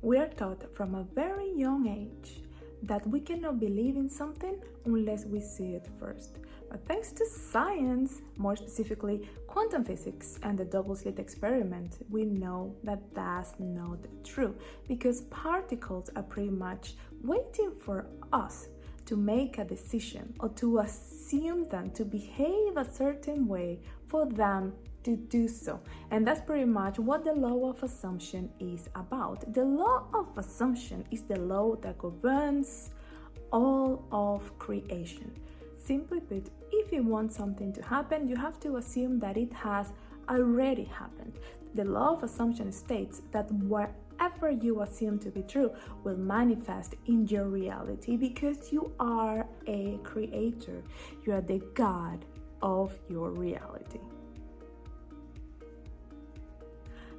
We are taught from a very young age that we cannot believe in something unless we see it first. But thanks to science, more specifically quantum physics and the double slit experiment, we know that that's not true, because particles are pretty much waiting for us to make a decision or to assume them to behave a certain way for them to do so. And that's pretty much what the law of assumption is about. The law of assumption is the law that governs all of creation. Simply put, if you want something to happen, you have to assume that it has already happened. The law of assumption states that whatever you assume to be true will manifest in your reality, because you are a creator. You are the God of your reality.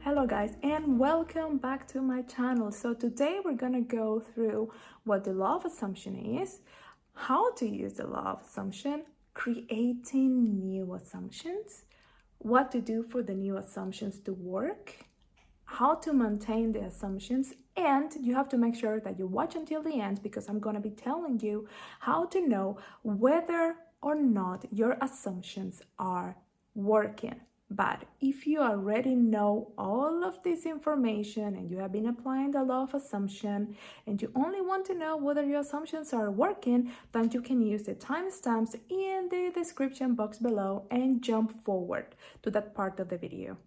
Hello guys, and welcome back to my channel. So today we're gonna go through what the law of assumption is, how to use the law of assumption, creating new assumptions, what to do for the new assumptions to work, how to maintain the assumptions, and you have to make sure that you watch until the end, because I'm gonna be telling you how to know whether or not your assumptions are working. But if you already know all of this information and you have been applying the law of assumption and you only want to know whether your assumptions are working, then you can use the timestamps in the description box below and jump forward to that part of the video.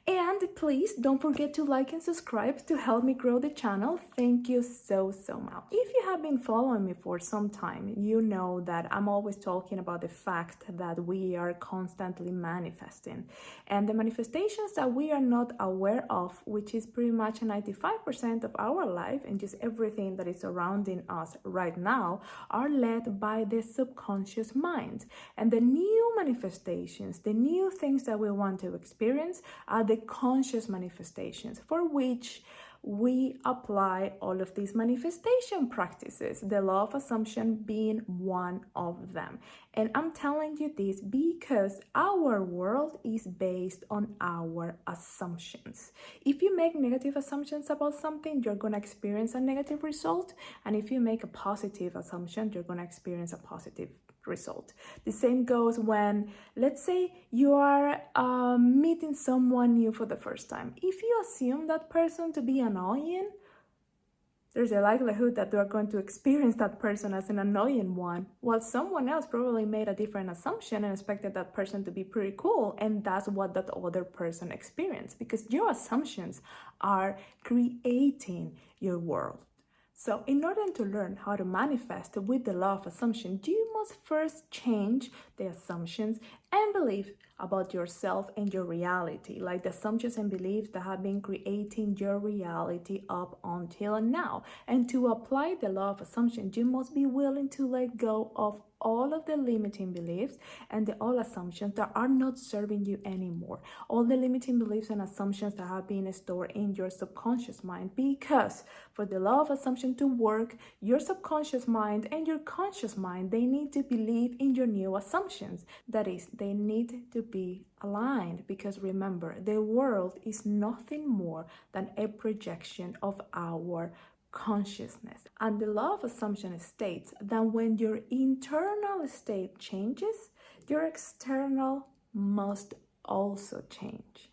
And please don't forget to like and subscribe to help me grow the channel. Thank you so much. If you have been following me for some time, you know that I'm always talking about the fact that we are constantly manifesting. And the manifestations that we are not aware of, which is pretty much 95% of our life and just everything that is surrounding us right now, are led by the subconscious mind. And the new manifestations, the new things that we want to experience, are the conscious manifestations, for which we apply all of these manifestation practices, the law of assumption being one of them. And I'm telling you this because our world is based on our assumptions. If you make negative assumptions about something, you're going to experience a negative result. And if you make a positive assumption, you're going to experience a positive result. The same goes when, let's say, you are meeting someone new for the first time. If you assume that person to be annoying, there's a likelihood that you are going to experience that person as an annoying one, while someone else probably made a different assumption and expected that person to be pretty cool, and that's what that other person experienced, because your assumptions are creating your world. So in order to learn how to manifest with the law of assumption, you must first change the assumptions and beliefs about yourself and your reality, like the assumptions and beliefs that have been creating your reality up until now. And to apply the law of assumption, you must be willing to let go of all of the limiting beliefs and all assumptions that are not serving you anymore. All the limiting beliefs and assumptions that have been stored in your subconscious mind, because for the law of assumption to work, your subconscious mind and your conscious mind, they need to believe in your new assumptions. That is, they need to be aligned, because remember, the world is nothing more than a projection of our consciousness. And the law of assumption states that when your internal state changes, your external must also change.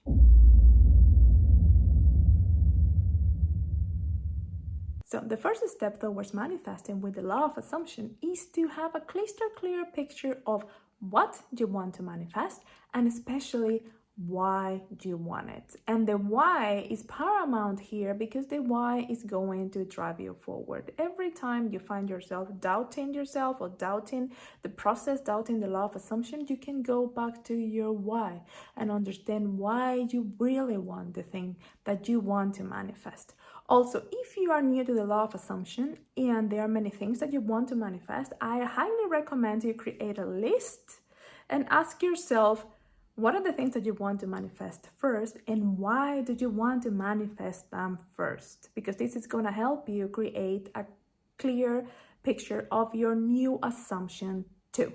So the first step towards manifesting with the law of assumption is to have a crystal clear picture of what you want to manifest, and especially why you want it. And the why is paramount here, because the why is going to drive you forward. Every time you find yourself doubting yourself or doubting the process, doubting the law of assumption, you can go back to your why and understand why you really want the thing that you want to manifest. Also, if you are new to the law of assumption and there are many things that you want to manifest, I highly recommend you create a list and ask yourself, what are the things that you want to manifest first, and why do you want to manifest them first? Because this is going to help you create a clear picture of your new assumption too.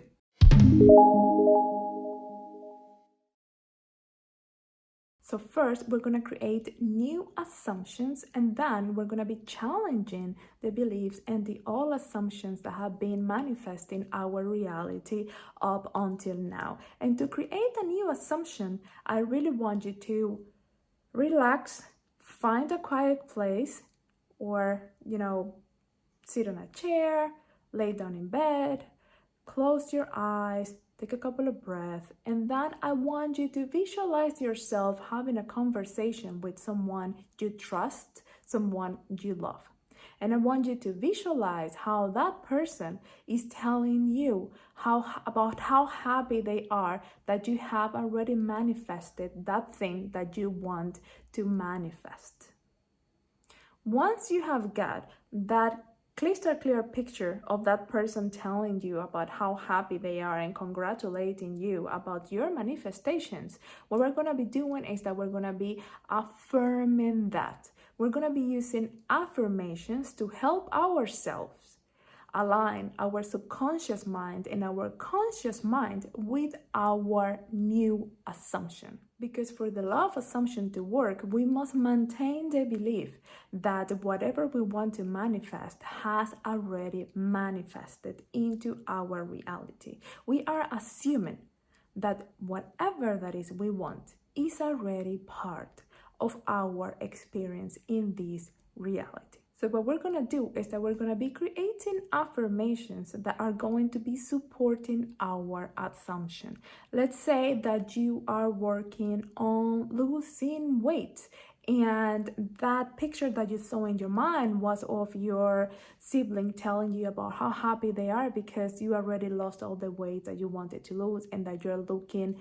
So first, we're going to create new assumptions, and then we're going to be challenging the beliefs and the old assumptions that have been manifesting our reality up until now. And to create a new assumption, I really want you to relax, find a quiet place, or, sit on a chair, lay down in bed, close your eyes, take a couple of breaths, and then I want you to visualize yourself having a conversation with someone you trust, someone you love. And I want you to visualize how that person is telling you about how happy they are that you have already manifested that thing that you want to manifest. Once you have got that crystal clear picture of that person telling you about how happy they are and congratulating you about your manifestations, what we're going to be doing is that we're going to be affirming that. We're going to be using affirmations to help ourselves align our subconscious mind and our conscious mind with our new assumption. Because for the law of assumption to work, we must maintain the belief that whatever we want to manifest has already manifested into our reality. We are assuming that whatever that is we want is already part of our experience in this reality. So what we're going to do is that we're going to be creating affirmations that are going to be supporting our assumption. Let's say that you are working on losing weight, and that picture that you saw in your mind was of your sibling telling you about how happy they are because you already lost all the weight that you wanted to lose and that you're looking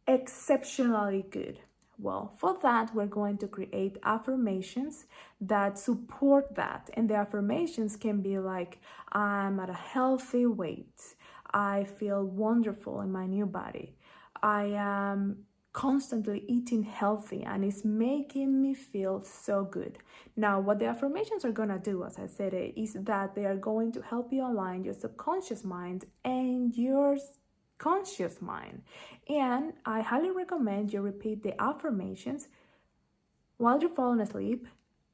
exceptionally good. Well, for that, we're going to create affirmations that support that. And the affirmations can be like, I'm at a healthy weight. I feel wonderful in my new body. I am constantly eating healthy and it's making me feel so good. Now, what the affirmations are going to do, as I said, is that they are going to help you align your subconscious mind and your conscious mind. And I highly recommend you repeat the affirmations while you're falling asleep.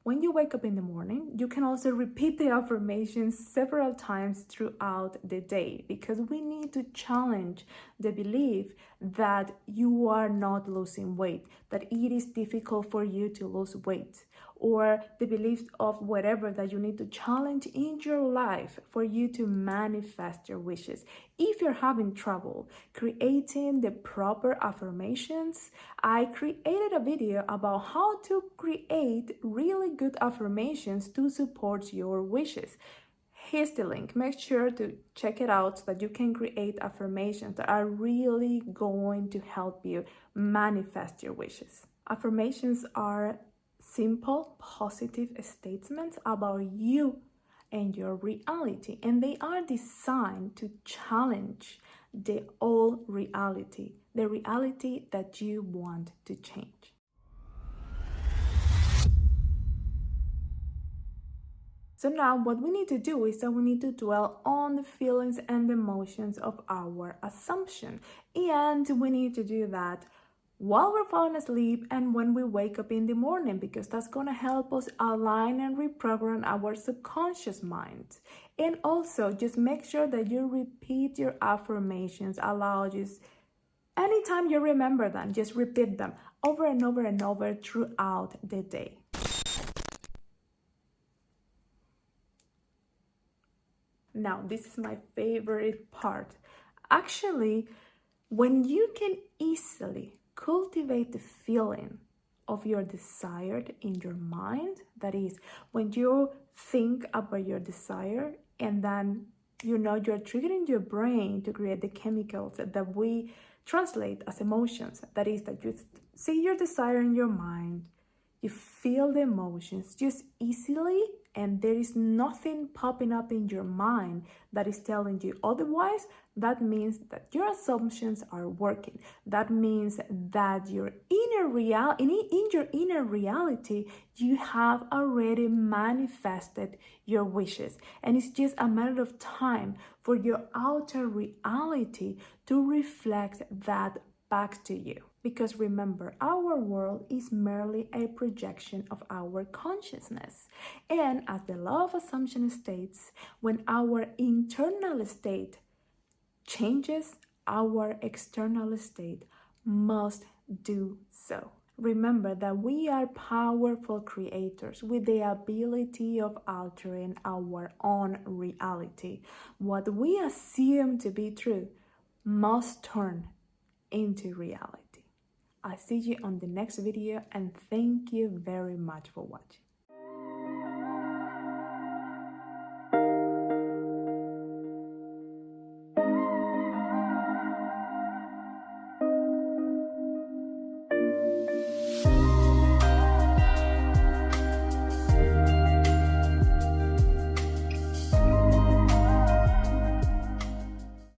When you wake up in the morning, you can also repeat the affirmations several times throughout the day, because we need to challenge the belief that you are not losing weight, that it is difficult for you to lose weight, or the belief of whatever that you need to challenge in your life for you to manifest your wishes. If you're having trouble creating the proper affirmations, I created a video about how to create really good affirmations to support your wishes. Here's the link. Make sure to check it out so that you can create affirmations that are really going to help you manifest your wishes. Affirmations are simple, positive statements about you and your reality, and they are designed to challenge the old reality, the reality that you want to change. So now what we need to do is that we need to dwell on the feelings and emotions of our assumption, and we need to do that while we're falling asleep and when we wake up in the morning, because that's going to help us align and reprogram our subconscious mind. And also just make sure that you repeat your affirmations aloud. Just anytime you remember them, just repeat them over and over and over throughout the day. Now, this is my favorite part. Actually, when you can easily cultivate the feeling of your desired in your mind, that is, when you think about your desire and then you're triggering your brain to create the chemicals that we translate as emotions. That is, that you see your desire in your mind, you feel the emotions just easily, and there is nothing popping up in your mind that is telling you otherwise. That means that your assumptions are working. That means that in your inner reality, you have already manifested your wishes. And it's just a matter of time for your outer reality to reflect that back to you. Because remember, our world is merely a projection of our consciousness. And as the law of assumption states, when our internal state changes, our external state must do so. Remember that we are powerful creators with the ability of altering our own reality. What we assume to be true must turn into reality. I'll see you on the next video, and thank you very much for watching.